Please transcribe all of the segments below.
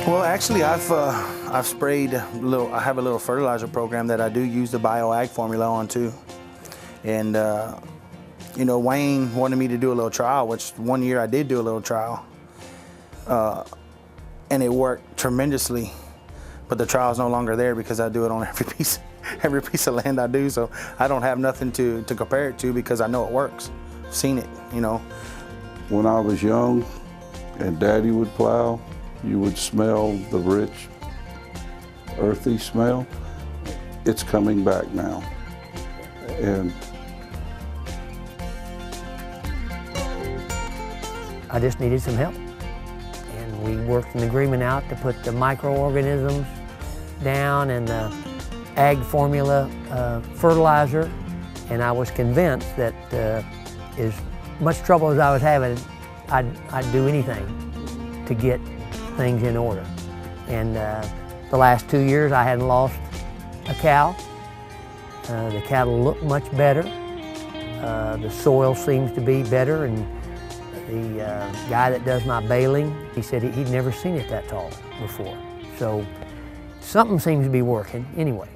Well, actually, I've sprayed I have a little fertilizer program that I do use the BioAg formula on too, and you know, Wayne wanted me to do a little trial, which one year I did do a little trial, and it worked tremendously. But the trial's no longer there because I do it on every piece of land I do, so I don't have nothing to compare it to because I know it works. I've seen it, you know. When I was young and Daddy would plow, you would smell the rich, earthy smell. It's coming back now. And I just needed some help. And we worked an agreement out to put the microorganisms down and the ag formula fertilizer. And I was convinced that as much trouble as I was having, I'd do anything to get things in order. And the last 2 years I hadn't lost a cow. The cattle look much better. The soil seems to be better, and the guy that does my baling, he said he'd never seen it that tall before. So something seems to be working anyway.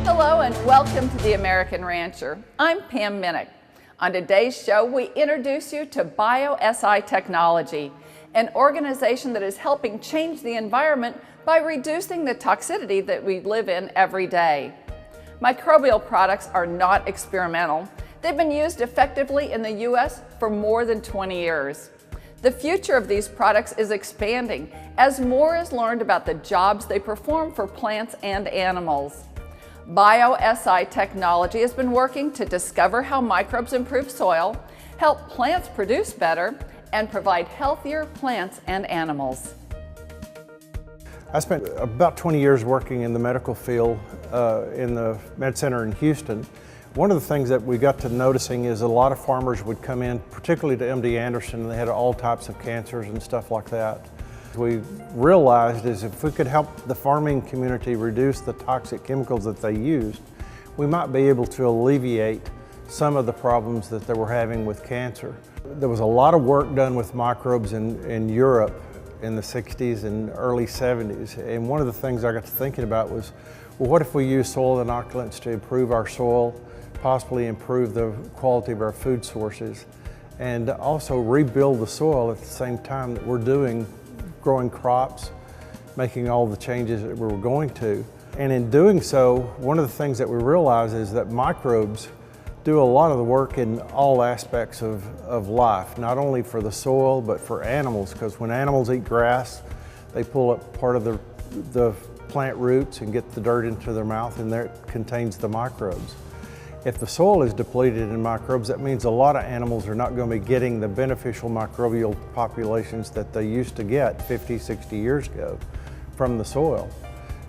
Hello and welcome to The American Rancher. I'm Pam Minnick. On today's show, we introduce you to BioSI Technology, an organization that is helping change the environment by reducing the toxicity that we live in every day. Microbial products are not experimental. They've been used effectively in the U.S. for more than 20 years. The future of these products is expanding as more is learned about the jobs they perform for plants and animals. BioSI Technology has been working to discover how microbes improve soil, help plants produce better, and provide healthier plants and animals. I spent about 20 years working in the medical field in the med center in Houston. One of the things that we got to noticing is a lot of farmers would come in, particularly to MD Anderson, and they had all types of cancers and stuff like that. We realized is if we could help the farming community reduce the toxic chemicals that they used, we might be able to alleviate some of the problems that they were having with cancer. There was a lot of work done with microbes in Europe in the 60s and early 70s. And one of the things I got to thinking about was, well, what if we use soil inoculants to improve our soil, possibly improve the quality of our food sources, and also rebuild the soil at the same time that we're growing crops, making all the changes that we were going to. And in doing so, one of the things that we realize is that microbes do a lot of the work in all aspects of life, not only for the soil, but for animals, because when animals eat grass, they pull up part of the plant roots and get the dirt into their mouth, and there it contains the microbes. If the soil is depleted in microbes, that means a lot of animals are not going to be getting the beneficial microbial populations that they used to get 50, 60 years ago from the soil.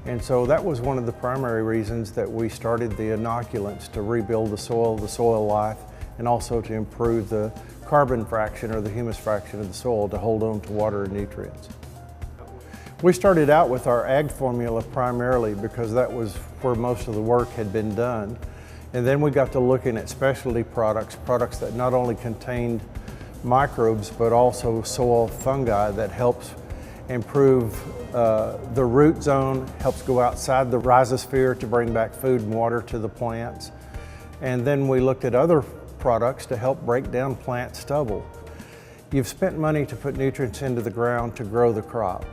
And so that was one of the primary reasons that we started the inoculants, to rebuild the soil life, and also to improve the carbon fraction or the humus fraction of the soil to hold on to water and nutrients. We started out with our ag formula primarily because that was where most of the work had been done. And then we got to looking at specialty products that not only contained microbes, but also soil fungi that helps improve the root zone, helps go outside the rhizosphere to bring back food and water to the plants. And then we looked at other products to help break down plant stubble. You've spent money to put nutrients into the ground to grow the crop.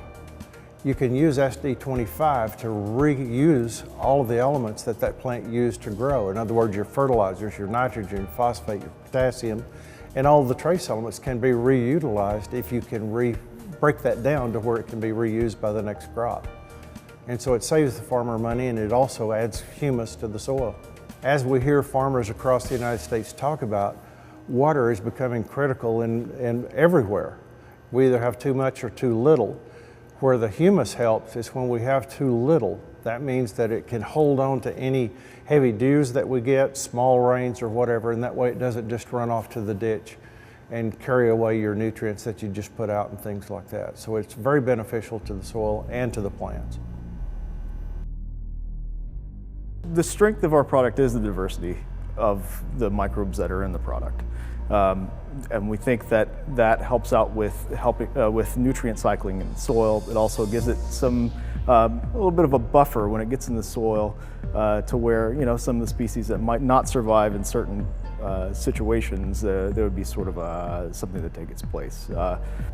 You can use SD25 to reuse all of the elements that plant used to grow. In other words, your fertilizers, your nitrogen, phosphate, your potassium, and all the trace elements can be reutilized if you can break that down to where it can be reused by the next crop. And so it saves the farmer money, and it also adds humus to the soil. As we hear farmers across the United States talk about, water is becoming critical in everywhere. We either have too much or too little. Where the humus helps is when we have too little. That means that it can hold on to any heavy dews that we get, small rains or whatever, and that way it doesn't just run off to the ditch and carry away your nutrients that you just put out and things like that. So it's very beneficial to the soil and to the plants. The strength of our product is the diversity of the microbes that are in the product. And we think that that helps out with with nutrient cycling in the soil. It also gives it some a little bit of a buffer when it gets in the soil to where, you know, some of the species that might not survive in certain situations, there would be sort of something to take its place.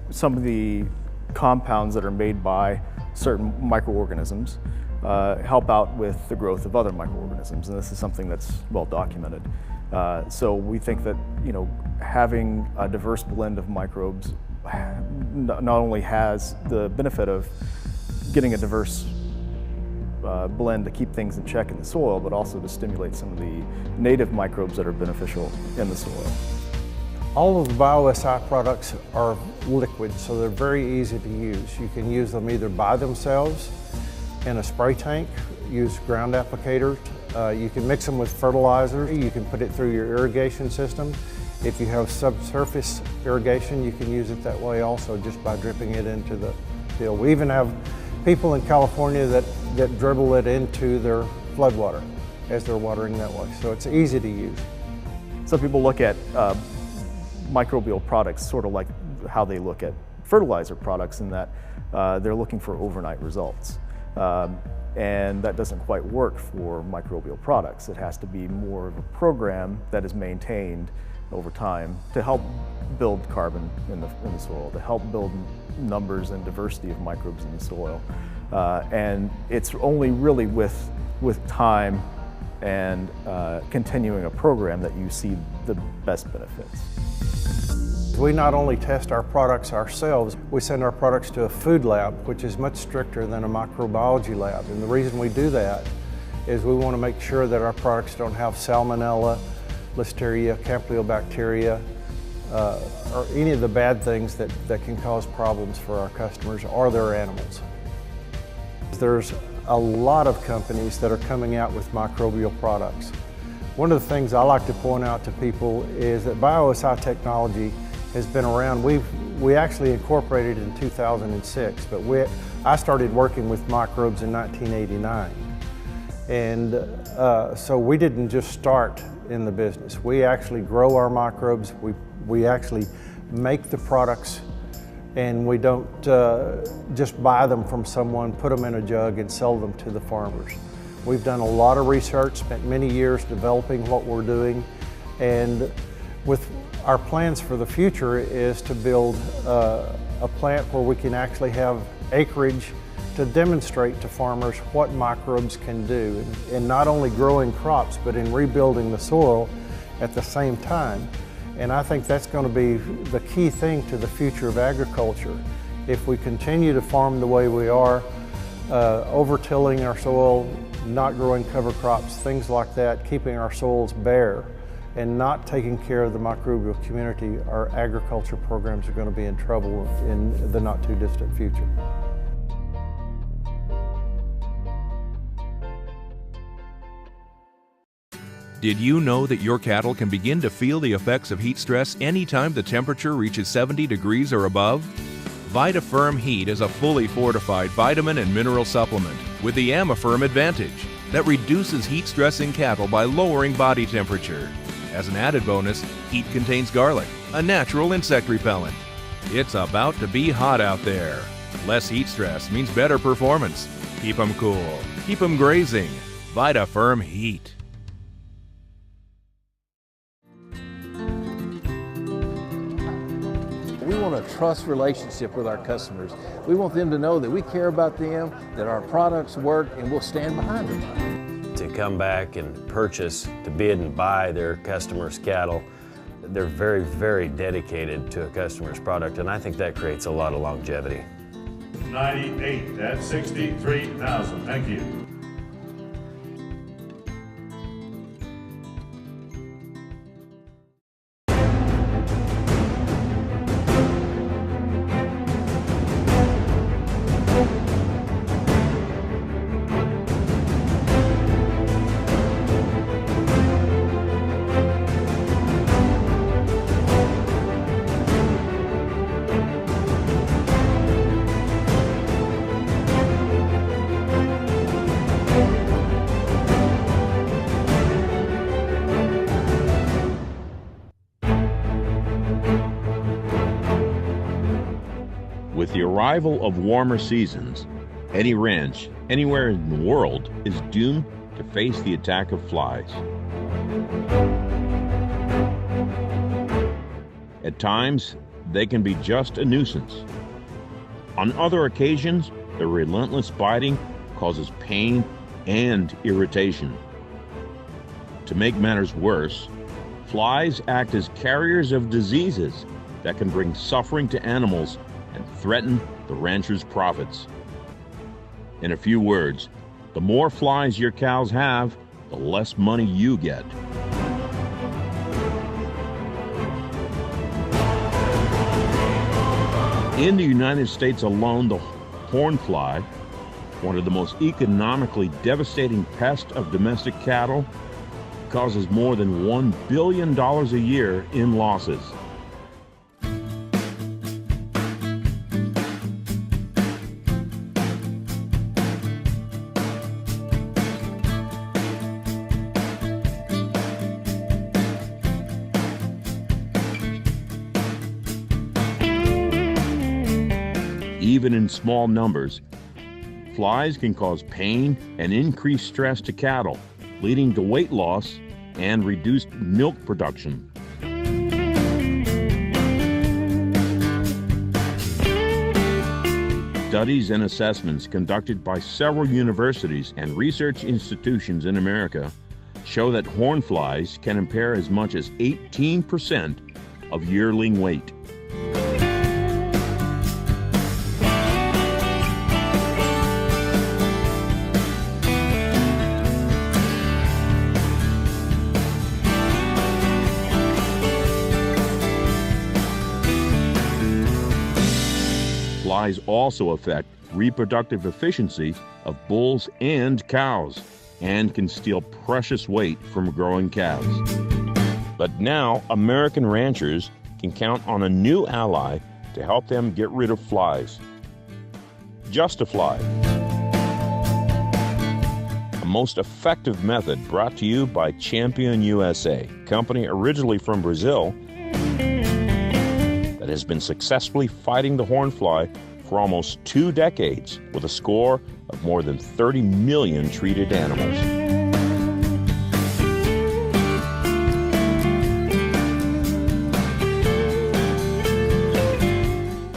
Some of the compounds that are made by certain microorganisms help out with the growth of other microorganisms, and this is something that's well documented. So we think that, you know, having a diverse blend of microbes not only has the benefit of getting a diverse blend to keep things in check in the soil, but also to stimulate some of the native microbes that are beneficial in the soil. All of the BioSI products are liquid, so they're very easy to use. You can use them either by themselves in a spray tank, use ground applicators. You can mix them with fertilizer. You can put it through your irrigation system. If you have subsurface irrigation, you can use it that way also, just by dripping it into the field. We even have people in California that dribble it into their floodwater as they're watering that way. So it's easy to use. Some people look at microbial products sort of like how they look at fertilizer products, in that they're looking for overnight results. And that doesn't quite work for microbial products. It has to be more of a program that is maintained over time to help build carbon in the soil, to help build numbers and diversity of microbes in the soil. And it's only really with time and continuing a program that you see the best benefits. We not only test our products ourselves, we send our products to a food lab, which is much stricter than a microbiology lab. And the reason we do that is we want to make sure that our products don't have salmonella, listeria, campylobacteria, or any of the bad things that can cause problems for our customers or their animals. There's a lot of companies that are coming out with microbial products. One of the things I like to point out to people is that BioSI technology has been around. We actually incorporated in 2006, but I started working with microbes in 1989. And so we didn't just start in the business. We actually grow our microbes. We actually make the products, and we don't just buy them from someone, put them in a jug and sell them to the farmers. We've done a lot of research, spent many years developing what we're doing, and with our plans for the future is to build a plant where we can actually have acreage to demonstrate to farmers what microbes can do, and not only growing crops, but in rebuilding the soil at the same time. And I think that's going to be the key thing to the future of agriculture. If we continue to farm the way we are, over-tilling our soil, not growing cover crops, things like that, keeping our soils bare, and not taking care of the microbial community, our agriculture programs are going to be in trouble in the not too distant future. Did you know that your cattle can begin to feel the effects of heat stress anytime the temperature reaches 70 degrees or above? VitaFirm Heat is a fully fortified vitamin and mineral supplement with the AmaFirm advantage that reduces heat stress in cattle by lowering body temperature. As an added bonus, Heat contains garlic, a natural insect repellent. It's about to be hot out there. Less heat stress means better performance. Keep them cool. Keep them grazing. VitaFirm Heat. We want a trust relationship with our customers. We want them to know that we care about them, that our products work, and we'll stand behind them. To come back and purchase, to bid and buy their customers' cattle, they're very, very dedicated to a customer's product, and I think that creates a lot of longevity. 98, that's 63,000. Thank you. With the arrival of warmer seasons, any ranch anywhere in the world is doomed to face the attack of flies. At times, they can be just a nuisance. On other occasions, their relentless biting causes pain and irritation. To make matters worse, flies act as carriers of diseases that can bring suffering to animals and threaten the rancher's profits. In a few words, the more flies your cows have, the less money you get. In the United States alone, the horn fly, one of the most economically devastating pests of domestic cattle, causes more than $1 billion a year in losses. Even in small numbers, flies can cause pain and increased stress to cattle, leading to weight loss and reduced milk production. Studies and assessments conducted by several universities and research institutions in America show that horn flies can impair as much as 18% of yearling weight. Flies also affect reproductive efficiency of bulls and cows and can steal precious weight from growing calves. But now American ranchers can count on a new ally to help them get rid of flies. JustFly, a most effective method brought to you by Champion USA, a company originally from Brazil that has been successfully fighting the horn fly for almost 2 decades with a score of more than 30 million treated animals.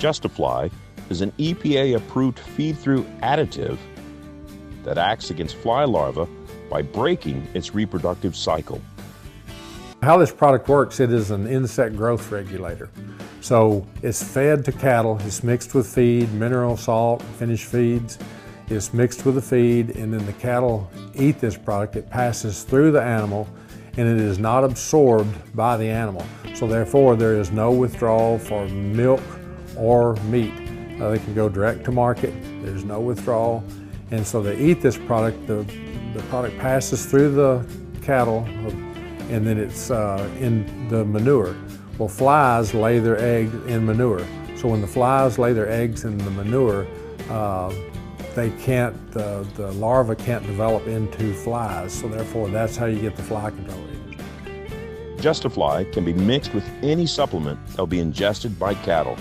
JustFly is an EPA-approved feed-through additive that acts against fly larvae by breaking its reproductive cycle. How this product works, it is an insect growth regulator. So it's fed to cattle, it's mixed with feed, mineral, salt, finished feeds. It's mixed with the feed, and then the cattle eat this product. It passes through the animal, and it is not absorbed by the animal. So therefore, there is no withdrawal for milk or meat. They can go direct to market. There's no withdrawal. And so they eat this product. The product passes through the cattle, and then it's in the manure. Well, flies lay their eggs in manure. So when the flies lay their eggs in the manure, the larva can't develop into flies. So therefore, that's how you get the fly control agent. JustFly can be mixed with any supplement that will be ingested by cattle.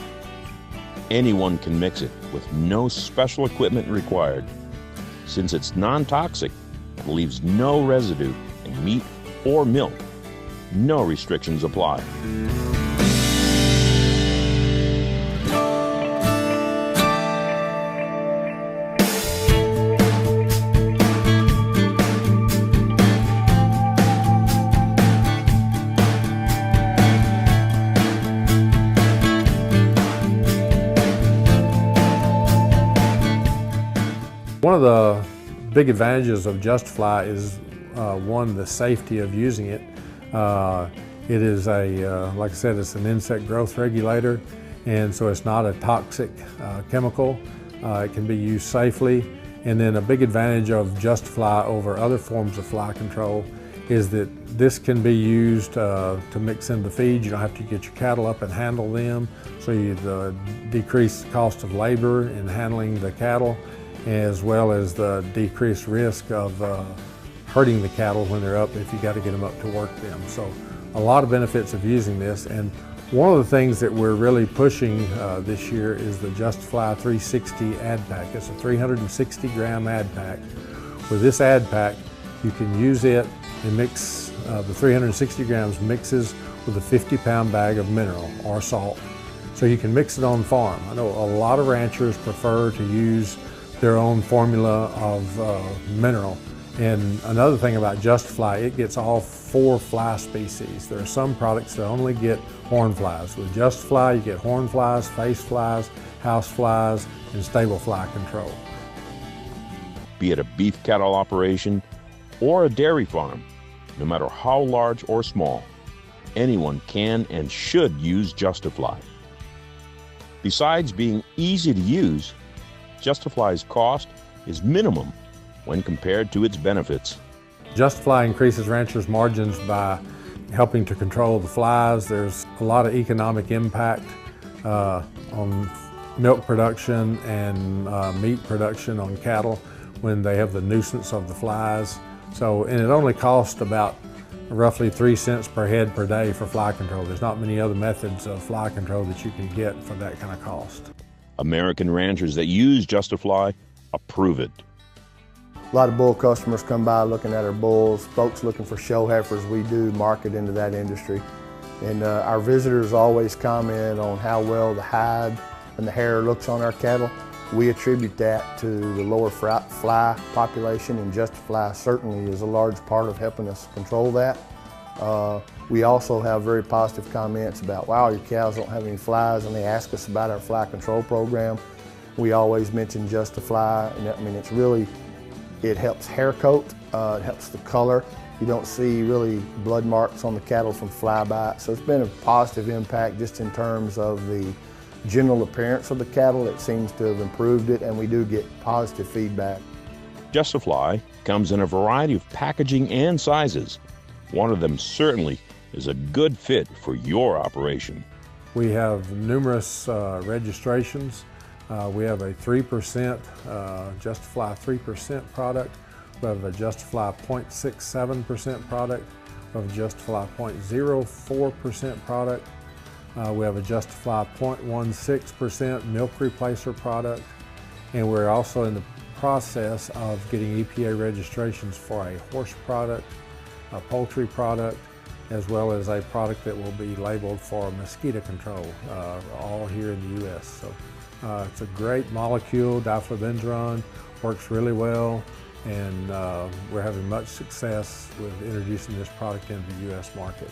Anyone can mix it with no special equipment required. Since it's non-toxic and leaves no residue in meat or milk, no restrictions apply. One of the big advantages of JustFly is one, the safety of using it. It is like I said, it's an insect growth regulator, and so it's not a toxic chemical. It can be used safely. And then a big advantage of JustFly over other forms of fly control is that this can be used to mix in the feed. You don't have to get your cattle up and handle them, so you decrease the cost of labor in handling the cattle, as well as the decreased risk of hurting the cattle when they're up if you got to get them up to work them. So a lot of benefits of using this, and one of the things that we're really pushing this year is the JustFly 360 ad pack. It's a 360 gram ad pack. With this ad pack, you can use it and mix, the 360 grams mixes with a 50-pound bag of mineral or salt. So you can mix it on farm. I know a lot of ranchers prefer to use their own formula of mineral. And another thing about JustFly, it gets all 4 fly species. There are some products that only get horn flies. With JustFly, you get horn flies, face flies, house flies, and stable fly control. Be it a beef cattle operation or a dairy farm, no matter how large or small, anyone can and should use JustFly. Besides being easy to use, JustFly's cost is minimum when compared to its benefits. JustFly increases ranchers' margins by helping to control the flies. There's a lot of economic impact on milk production and meat production on cattle when they have the nuisance of the flies. So, and it only costs about roughly 3 cents per head per day for fly control. There's not many other methods of fly control that you can get for that kind of cost. American ranchers that use JustFly approve it. A lot of bull customers come by looking at our bulls, folks looking for show heifers. We do market into that industry. And our visitors always comment on how well the hide and the hair looks on our cattle. We attribute that to the lower fly population, and JustFly certainly is a large part of helping us control that. We also have very positive comments about, wow, your cows don't have any flies, and they ask us about our fly control program. We always mention JustFly, and I mean, it's really, it helps hair coat, it helps the color. You don't see really blood marks on the cattle from fly bites. So it's been a positive impact just in terms of the general appearance of the cattle. It seems to have improved it, and we do get positive feedback. JustFly comes in a variety of packaging and sizes. One of them certainly is a good fit for your operation. We have numerous registrations. We have a 3% JustFly 3% product. We have a JustFly 0.67% product. We have a JustFly 0.04% product. We have a JustFly 0.16% milk replacer product. And we're also in the process of getting EPA registrations for a horse product, a poultry product, as well as a product that will be labeled for mosquito control, all here in the U.S. So it's a great molecule, diflubenzuron, works really well, and we're having much success with introducing this product into the U.S. market.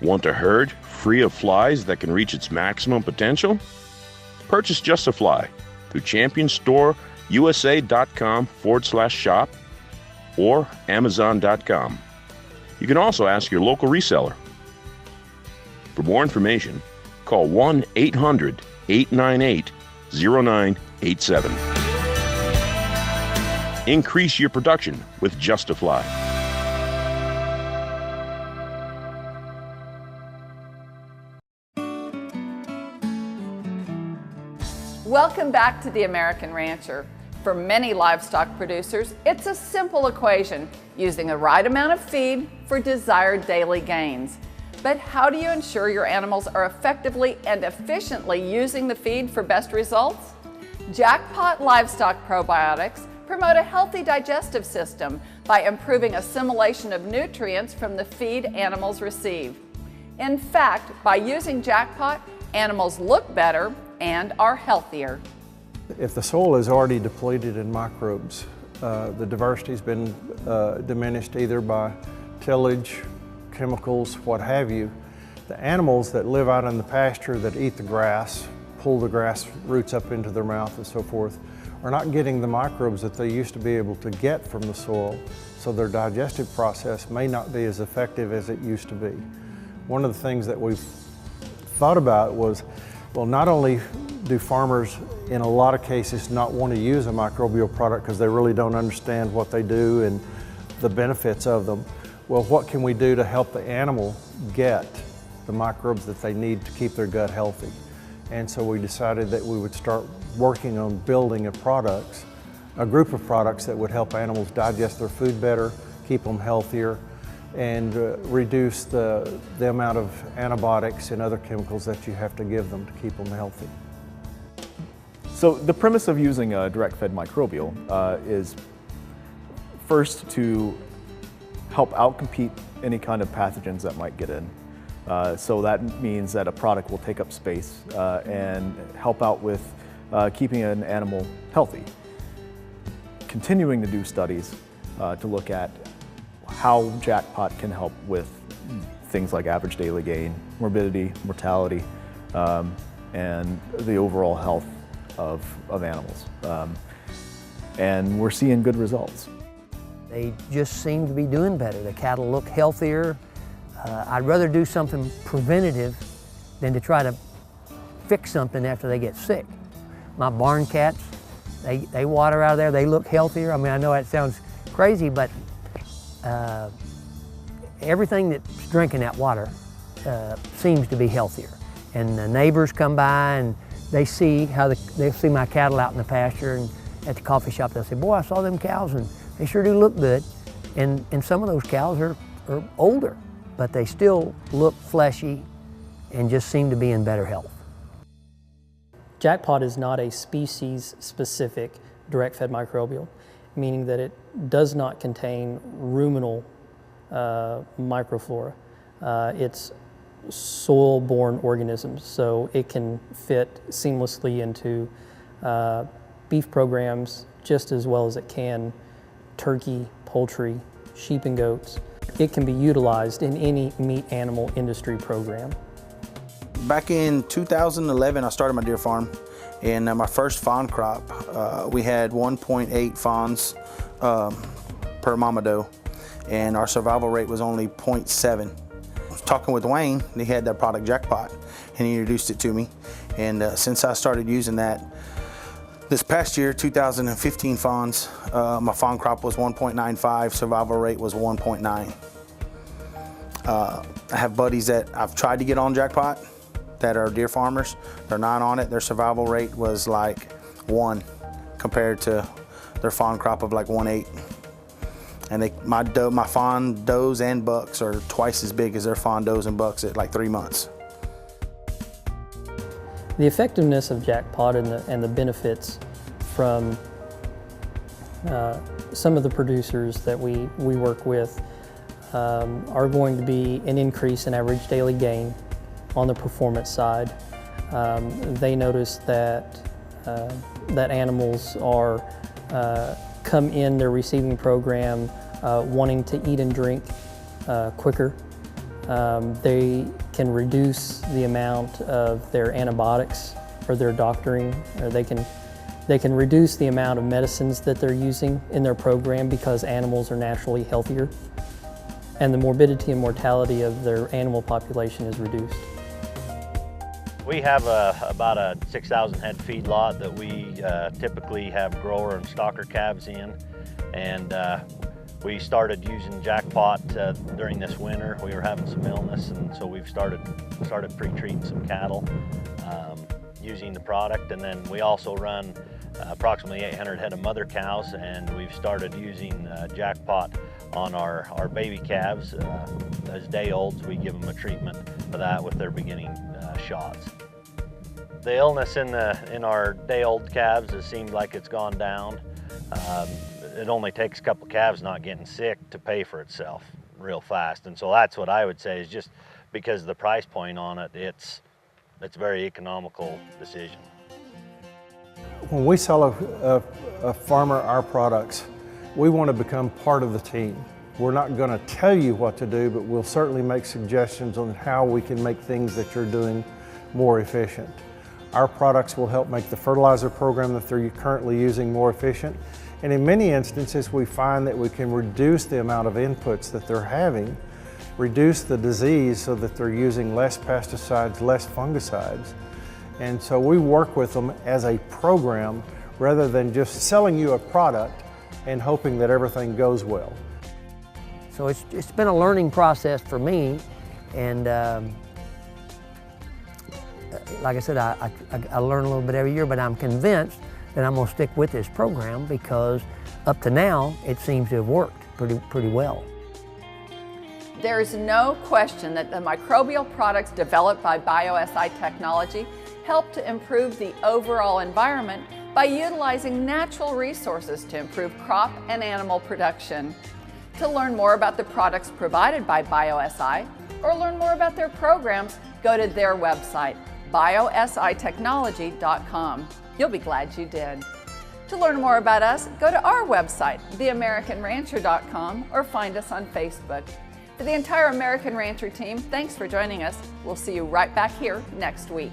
Want a herd free of flies that can reach its maximum potential? Purchase JustFly through championstore.usa.com/shop or Amazon.com. You can also ask your local reseller. For more information, call 1-800-898-0987. Increase your production with JustFly. Welcome back to The American Rancher. For many livestock producers, it's a simple equation, using the right amount of feed for desired daily gains. But how do you ensure your animals are effectively and efficiently using the feed for best results? Jackpot livestock probiotics promote a healthy digestive system by improving assimilation of nutrients from the feed animals receive. In fact, by using Jackpot, animals look better and are healthier. If the soil is already depleted in microbes, the diversity has been diminished either by tillage, chemicals, what have you. The animals that live out in the pasture that eat the grass, pull the grass roots up into their mouth and so forth, are not getting the microbes that they used to be able to get from the soil, so their digestive process may not be as effective as it used to be. One of the things that we've thought about was, well, not only do farmers in a lot of cases not want to use a microbial product because they really don't understand what they do and the benefits of them. Well, what can we do to help the animal get the microbes that they need to keep their gut healthy? And so we decided that we would start working on building a group of products that would help animals digest their food better, keep them healthier, and reduce the amount of antibiotics and other chemicals that you have to give them to keep them healthy. So the premise of using a direct-fed microbial is first to help outcompete any kind of pathogens that might get in. So that means that a product will take up space and help out with keeping an animal healthy. Continuing to do studies to look at how Jackpot can help with things like average daily gain, morbidity, mortality, and the overall health of animals. And we're seeing good results. They just seem to be doing better. The cattle look healthier. I'd rather do something preventative than to try to fix something after they get sick. My barn cats, they water out of there, they look healthier. I mean, I know that sounds crazy, but everything that's drinking that water seems to be healthier. And the neighbors come by and they see they see my cattle out in the pasture, and at the coffee shop they'll say, boy, I saw them cows and they sure do look good. And some of those cows are older, but they still look fleshy and just seem to be in better health. Jackpot is not a species-specific direct-fed microbial, meaning that it does not contain ruminal microflora. It's soil-borne organisms, so it can fit seamlessly into beef programs just as well as it can turkey, poultry, sheep and goats. It can be utilized in any meat animal industry program. Back in 2011, I started my deer farm, and my first fawn crop, we had 1.8 fawns per mama doe, and our survival rate was only 0.7. I was talking with Wayne, he had that product Jackpot, and he introduced it to me, and since I started using that, this past year, 2015 fawns, my fawn crop was 1.95, survival rate was 1.9. I have buddies that I've tried to get on Jackpot that are deer farmers. They're not on it. Their survival rate was like 1 compared to their fawn crop of like 1.8. And my fawn does and bucks are twice as big as their fawn does and bucks at like 3 months. The effectiveness of Jackpot and the benefits from some of the producers that we work with are going to be an increase in average daily gain on the performance side. They notice that animals are come in their receiving program wanting to eat and drink quicker. They can reduce the amount of their antibiotics or their doctoring, or they can reduce the amount of medicines that they're using in their program because animals are naturally healthier, and the morbidity and mortality of their animal population is reduced. We have about a 6,000 head feedlot that we typically have grower and stalker calves in, and we started using Jackpot during this winter. We were having some illness, and so we've started pre-treating some cattle using the product. And then we also run approximately 800 head of mother cows, and we've started using Jackpot on our baby calves. As day olds, we give them a treatment for that with their beginning shots. The illness in our day old calves, it seemed like it's gone down. It only takes a couple calves not getting sick to pay for itself real fast. And so that's what I would say is, just because of the price point on it, it's a very economical decision. When we sell a farmer our products, we want to become part of the team. We're not going to tell you what to do, but we'll certainly make suggestions on how we can make things that you're doing more efficient. Our products will help make the fertilizer program that they're currently using more efficient. And in many instances, we find that we can reduce the amount of inputs that they're having, reduce the disease so that they're using less pesticides, less fungicides. And so we work with them as a program rather than just selling you a product and hoping that everything goes well. So it's been a learning process for me, and like I said, I learn a little bit every year, but I'm convinced that I'm going to stick with this program because up to now it seems to have worked pretty well. There is no question that the microbial products developed by BioSI technology help to improve the overall environment by utilizing natural resources to improve crop and animal production. To learn more about the products provided by BioSI or learn more about their programs, go to their website, biositechnology.com. You'll be glad you did. To learn more about us, go to our website, theamericanrancher.com, or find us on Facebook. For the entire American Rancher team, thanks for joining us. We'll see you right back here next week.